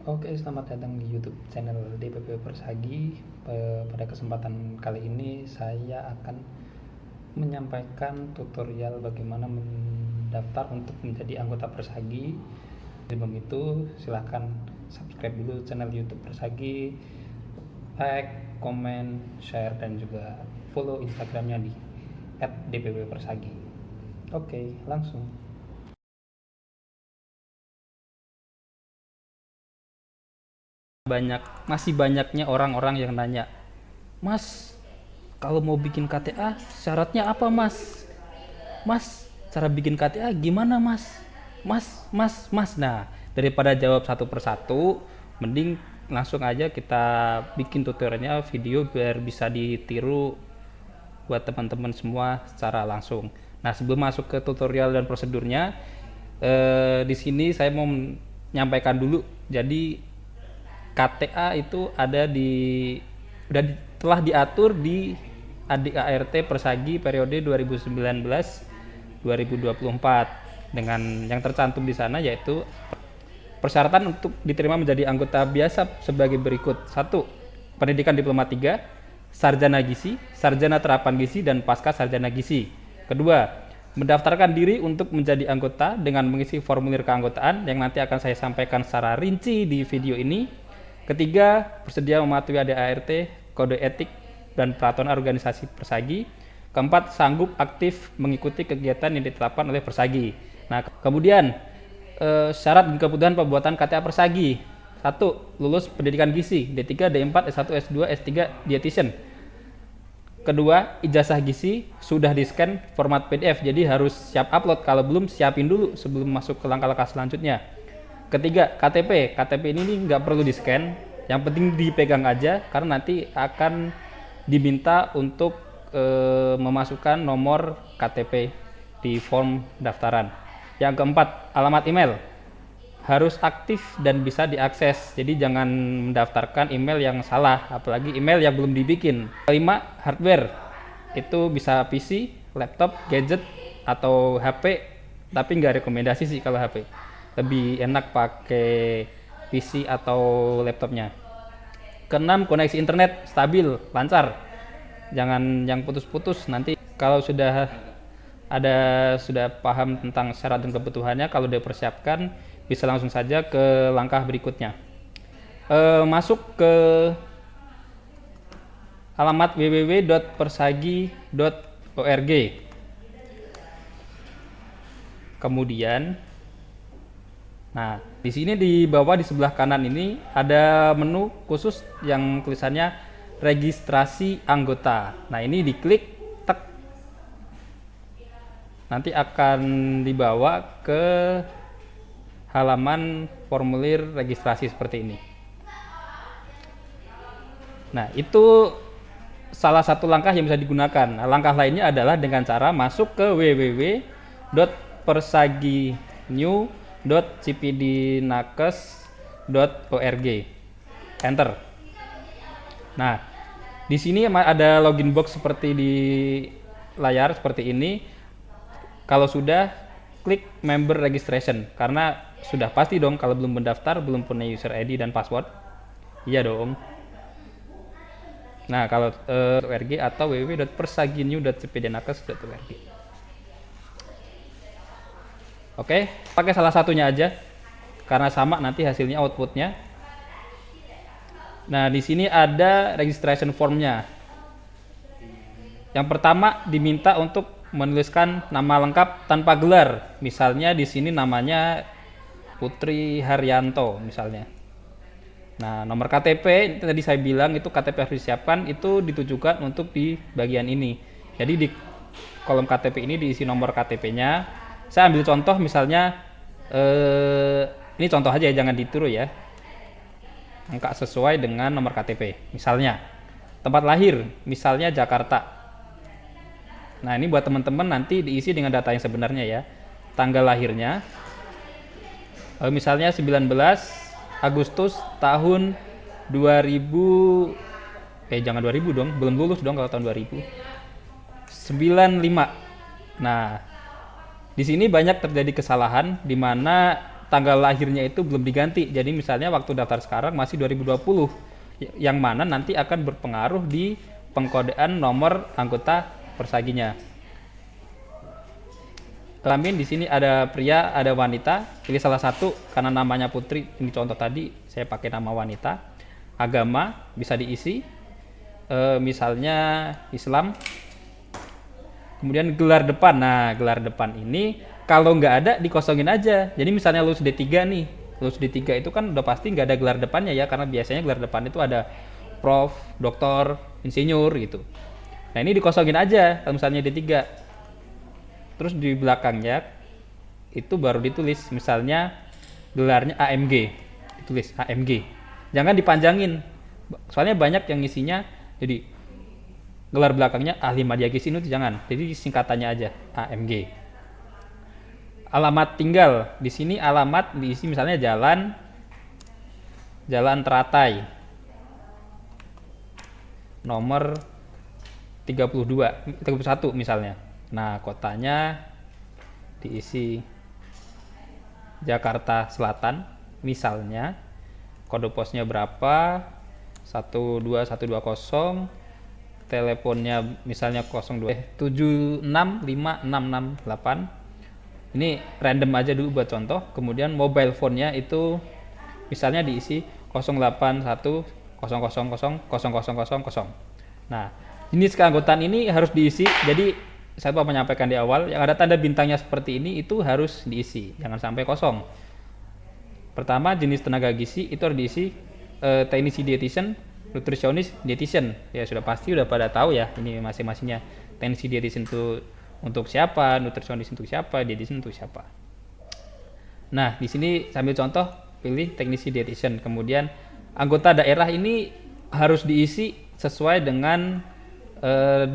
Oke, selamat datang di YouTube channel DPP Persagi. Pada kesempatan kali ini saya akan menyampaikan tutorial bagaimana mendaftar untuk menjadi anggota Persagi. Sebelum itu, silahkan subscribe dulu channel YouTube Persagi, like, komen, share, dan juga follow Instagramnya di @dpppersagi. Oke, langsung. Masih banyaknya orang-orang yang nanya, Mas, kalau mau bikin KTA syaratnya apa, Mas? Mas, cara bikin KTA gimana, Mas? Mas. Nah, daripada jawab satu persatu, mending langsung aja kita bikin tutorialnya video biar bisa ditiru buat teman-teman semua secara langsung. Nah, sebelum masuk ke tutorial dan prosedurnya, di sini saya mau menyampaikan dulu. Jadi KTA itu ada telah diatur di ADART Persagi periode 2019-2024 dengan yang tercantum di sana yaitu persyaratan untuk diterima menjadi anggota biasa sebagai berikut. 1. Pendidikan Diploma 3, Sarjana Gizi, Sarjana Terapan Gizi, dan Pasca Sarjana Gizi. Kedua, mendaftarkan diri untuk menjadi anggota dengan mengisi formulir keanggotaan yang nanti akan saya sampaikan secara rinci di video ini. Ketiga, bersedia mematuhi ADART, kode etik, dan peraturan organisasi Persagi. Keempat, sanggup aktif mengikuti kegiatan yang ditetapkan oleh Persagi. Nah, kemudian syarat dan kebutuhan pembuatan KTA Persagi. 1. Lulus pendidikan gizi D3, D4, S1, S2, S3 dietitian. Kedua, ijazah gizi sudah di-scan format PDF, jadi harus siap upload. Kalau belum, siapin dulu sebelum masuk ke langkah-langkah selanjutnya. Ketiga, KTP. KTP ini nggak perlu di-scan, yang penting dipegang aja karena nanti akan diminta untuk memasukkan nomor KTP di form daftaran. Yang keempat, alamat email harus aktif dan bisa diakses. Jadi jangan mendaftarkan email yang salah, apalagi email yang belum dibikin. Kelima, hardware. Itu bisa PC, laptop, gadget, atau HP, tapi nggak rekomendasi sih kalau HP. Lebih enak pakai PC atau laptopnya. Keenam, koneksi internet stabil, lancar. Jangan yang putus-putus. Nanti kalau sudah paham tentang syarat dan kebutuhannya, kalau udah persiapkan bisa langsung saja ke langkah berikutnya. Masuk ke alamat www.persagi.org. Kemudian, nah di sini di bawah di sebelah kanan ini ada menu khusus yang tulisannya registrasi anggota. Nah ini diklik, tek, nanti akan dibawa ke halaman formulir registrasi seperti ini. Nah itu salah satu langkah yang bisa digunakan. Nah, langkah lainnya adalah dengan cara masuk ke www.persaginew.cpdnakes.org. Enter. Nah, di sini ada login box seperti di layar seperti ini. Kalau sudah, klik member registration karena sudah pasti dong kalau belum mendaftar, belum punya user ID dan password. Iya dong. Nah, kalau .org atau www.persaginew.cpdnakes.org. Oke, pakai salah satunya aja karena sama nanti hasilnya outputnya. Nah, di sini ada registration formnya. Yang pertama diminta untuk menuliskan nama lengkap tanpa gelar. Misalnya di sini namanya Putri Haryanto misalnya. Nah, nomor KTP tadi saya bilang itu KTP harus disiapkan, itu ditujukan untuk di bagian ini. Jadi di kolom KTP ini diisi nomor KTP-nya. Saya ambil contoh misalnya ini contoh aja jangan ditiru ya. Angka sesuai dengan nomor KTP. Misalnya tempat lahir, misalnya Jakarta. Nah, ini buat teman-teman nanti diisi dengan data yang sebenarnya ya. Tanggal lahirnya misalnya 19 Agustus tahun 2000, jangan 2000 dong, belum lulus dong kalau tahun 2000. 95. Nah, di sini banyak terjadi kesalahan di mana tanggal lahirnya itu belum diganti. Jadi misalnya waktu daftar sekarang masih 2020, yang mana nanti akan berpengaruh di pengkodean nomor anggota persaginya. Kelamin di sini ada pria, ada wanita. Pilih salah satu karena namanya Putri. Ini contoh tadi saya pakai nama wanita. Agama bisa diisi, misalnya Islam. Kemudian gelar depan. Nah, gelar depan ini kalau nggak ada dikosongin aja. Jadi misalnya lulus D3 nih, lulus D3 itu kan udah pasti nggak ada gelar depannya ya, karena biasanya gelar depan itu ada prof, doktor, insinyur gitu. Nah ini dikosongin aja kalau misalnya D3. Terus di belakangnya itu baru ditulis misalnya gelarnya AMG, ditulis AMG. Jangan dipanjangin, soalnya banyak yang isinya jadi gelar belakangnya ahli media gizi itu jangan. Jadi singkatannya aja AMG. Alamat tinggal di sini alamat diisi misalnya Jalan Teratai nomor 31 misalnya. Nah, kotanya diisi Jakarta Selatan misalnya. Kode posnya berapa? 12120. Teleponnya misalnya 07656668. Ini random aja dulu buat contoh. Kemudian mobile phone-nya itu misalnya diisi 0810000000. Nah, jenis keanggotaan ini harus diisi. Jadi saya mau menyampaikan di awal, yang ada tanda bintangnya seperti ini itu harus diisi, jangan sampai kosong. Pertama, jenis tenaga gizi itu harus diisi teknisi dietitian, nutrisionis, dietitian. Ya sudah pasti udah pada tahu ya ini masing-masingnya. Teknisi dietitian itu untuk siapa, nutrisionis untuk siapa, dietitian untuk siapa. Nah, di sini sambil contoh pilih teknisi dietitian. Kemudian anggota daerah ini harus diisi sesuai dengan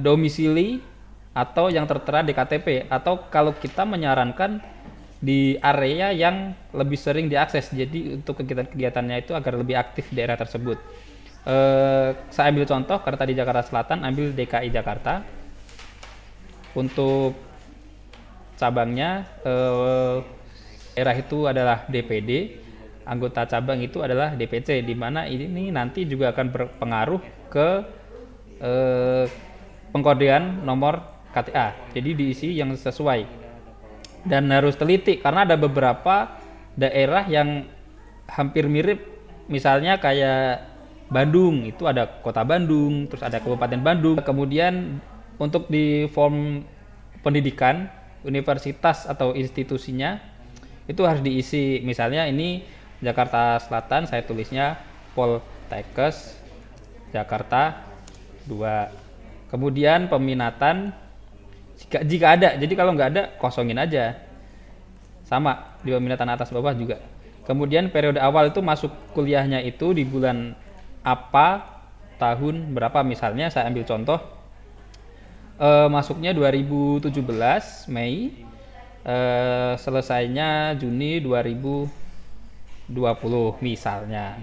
domisili atau yang tertera di KTP, atau kalau kita menyarankan di area yang lebih sering diakses, jadi untuk kegiatan-kegiatannya itu agar lebih aktif di daerah tersebut. Saya ambil contoh karena tadi Jakarta Selatan, ambil DKI Jakarta. Untuk cabangnya daerah itu adalah DPD, anggota cabang itu adalah DPC, di mana ini nanti juga akan berpengaruh ke pengkodean nomor KTA. Jadi diisi yang sesuai dan harus teliti karena ada beberapa daerah yang hampir mirip, misalnya kayak Bandung itu ada Kota Bandung, terus ada Kabupaten Bandung. Kemudian untuk di form pendidikan universitas atau institusinya itu harus diisi, misalnya ini Jakarta Selatan, saya tulisnya Poltekkes Jakarta 2. Kemudian peminatan jika ada, jadi kalau nggak ada kosongin aja, sama di peminatan atas bawah juga. Kemudian periode awal itu masuk kuliahnya itu di bulan apa, tahun berapa, misalnya saya ambil contoh masuknya 2017 Mei, selesainya Juni 2020 misalnya.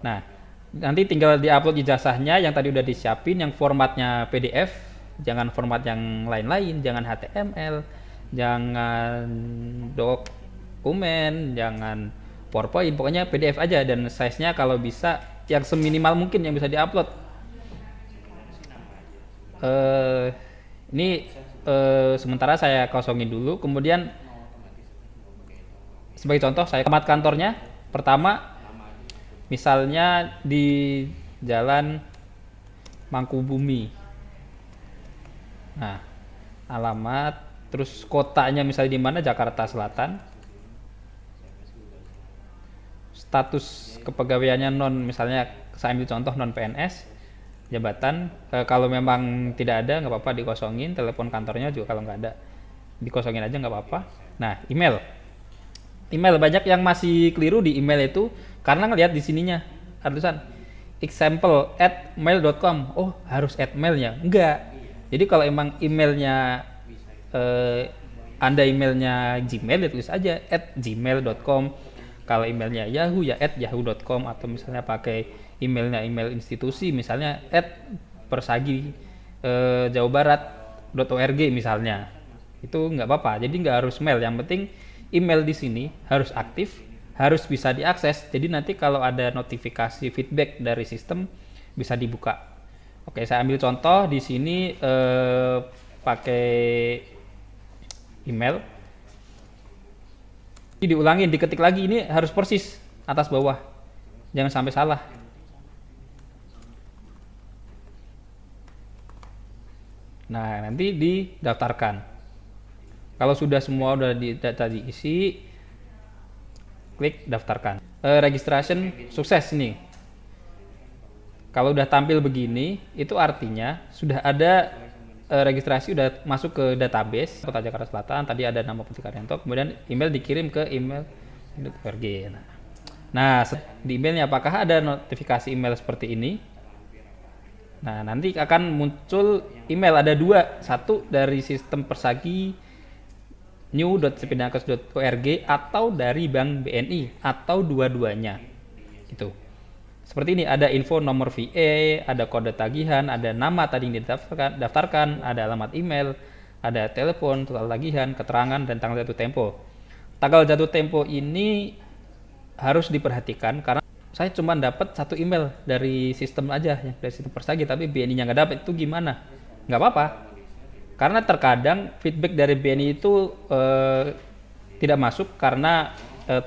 Nah, nanti tinggal diupload ijazahnya yang tadi udah disiapin, yang formatnya PDF, jangan format yang lain-lain, jangan HTML, jangan dokumen, jangan PowerPoint, pokoknya PDF aja, dan size-nya kalau bisa yang seminimal mungkin yang bisa diupload. Ini sementara saya kosongin dulu. Kemudian sebagai contoh, saya alamat kantornya pertama misalnya di Jalan Mangkubumi. Nah, alamat, terus kotanya misalnya di mana, Jakarta Selatan. Status kepegawaiannya non, misalnya saya ambil contoh non PNS, jabatan. Kalau memang tidak ada nggak apa-apa dikosongin. Telepon kantornya juga kalau nggak ada dikosongin aja nggak apa-apa. Nah, email banyak yang masih keliru di email itu karena ngelihat di sininya ada tulisan example@mail.com. Oh, harus @mailnya? Enggak. Jadi kalau emang emailnya Anda emailnya Gmail, ya tulis aja @gmail.com. Kalau emailnya Yahoo ya @yahoo.com, atau misalnya pakai emailnya email institusi misalnya @persagi Jawa Barat.org misalnya. Itu nggak apa-apa. Jadi nggak harus mail, yang penting email di sini harus aktif, harus bisa diakses. Jadi nanti kalau ada notifikasi feedback dari sistem bisa dibuka. Oke, saya ambil contoh di sini pakai email. Ini diulangin, diketik lagi, ini harus persis atas bawah. Jangan sampai salah. Nah, nanti didaftarkan. Kalau sudah semua udah data diisi, klik daftarkan. Registration sukses nih. Kalau udah tampil begini, itu artinya sudah ada registrasi, udah masuk ke database Kota Jakarta Selatan. Tadi ada nama Putri Karyanto, kemudian email dikirim ke email.org. Nah, di emailnya apakah ada notifikasi email seperti ini? Nah, nanti akan muncul email, ada dua, satu dari sistem Persagi new.cpdnakes.org atau dari Bank BNI atau dua-duanya. Gitu. Seperti ini, ada info nomor VA, ada kode tagihan, ada nama tadi yang didaftarkan, ada alamat email, ada telepon, total tagihan, keterangan, dan tanggal jatuh tempo. Tanggal jatuh tempo ini harus diperhatikan karena saya cuma dapat satu email dari sistem aja, dari sistem Persagi, tapi BNI-nya nggak dapat. Itu gimana? Nggak apa-apa, karena terkadang feedback dari BNI itu tidak masuk karena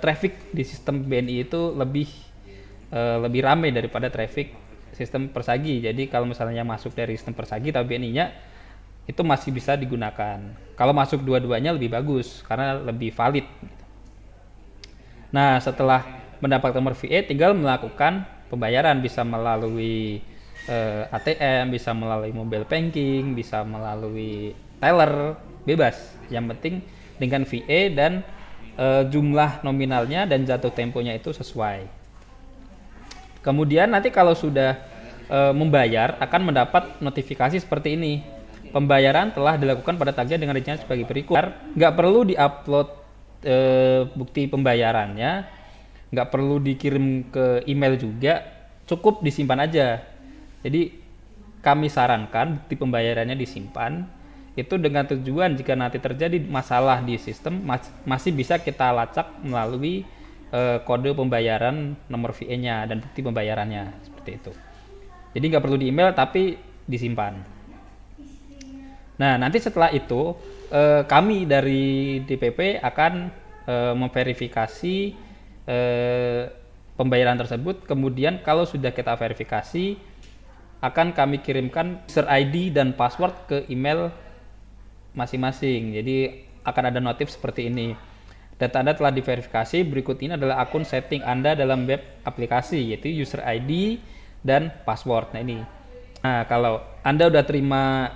traffic di sistem BNI itu lebih ramai daripada traffic sistem Persagi. Jadi kalau misalnya masuk dari sistem Persagi tapi BNI-nya itu masih bisa digunakan. Kalau masuk dua-duanya lebih bagus karena lebih valid. Nah, setelah mendapat nomor VA, tinggal melakukan pembayaran, bisa melalui ATM, bisa melalui mobile banking, bisa melalui teller, bebas. Yang penting dengan VA dan jumlah nominalnya dan jatuh temponya itu sesuai. Kemudian nanti kalau sudah membayar akan mendapat notifikasi seperti ini. Pembayaran telah dilakukan pada tagihan dengan rincian sebagai berikut. Nggak perlu diupload bukti pembayarannya, nggak perlu dikirim ke email juga, cukup disimpan aja. Jadi kami sarankan bukti pembayarannya disimpan, itu dengan tujuan jika nanti terjadi masalah di sistem masih bisa kita lacak melalui kode pembayaran nomor VA-nya dan bukti pembayarannya, seperti itu. Jadi nggak perlu di email tapi disimpan. Nah, nanti setelah itu kami dari DPP akan memverifikasi pembayaran tersebut. Kemudian kalau sudah kita verifikasi, akan kami kirimkan user ID dan password ke email masing-masing. Jadi akan ada notif seperti ini. Data Anda telah diverifikasi, berikut ini adalah akun setting Anda dalam web aplikasi, yaitu user ID dan password. Nah, ini. Nah, kalau Anda udah terima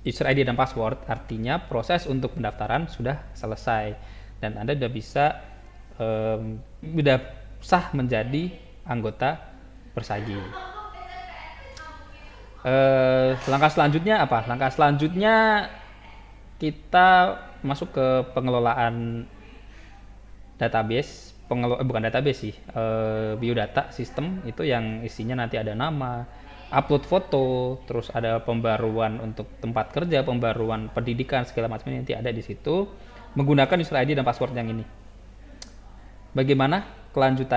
user ID dan password, artinya proses untuk pendaftaran sudah selesai dan Anda sudah bisa sudah sah menjadi anggota Persagi. Langkah selanjutnya apa? Langkah selanjutnya kita masuk ke pengelolaan database, bukan database sih, biodata sistem itu yang isinya nanti ada nama, upload foto, terus ada pembaruan untuk tempat kerja, pembaruan pendidikan, segala macam nanti ada di situ menggunakan user ID dan password yang ini. Bagaimana kelanjutan?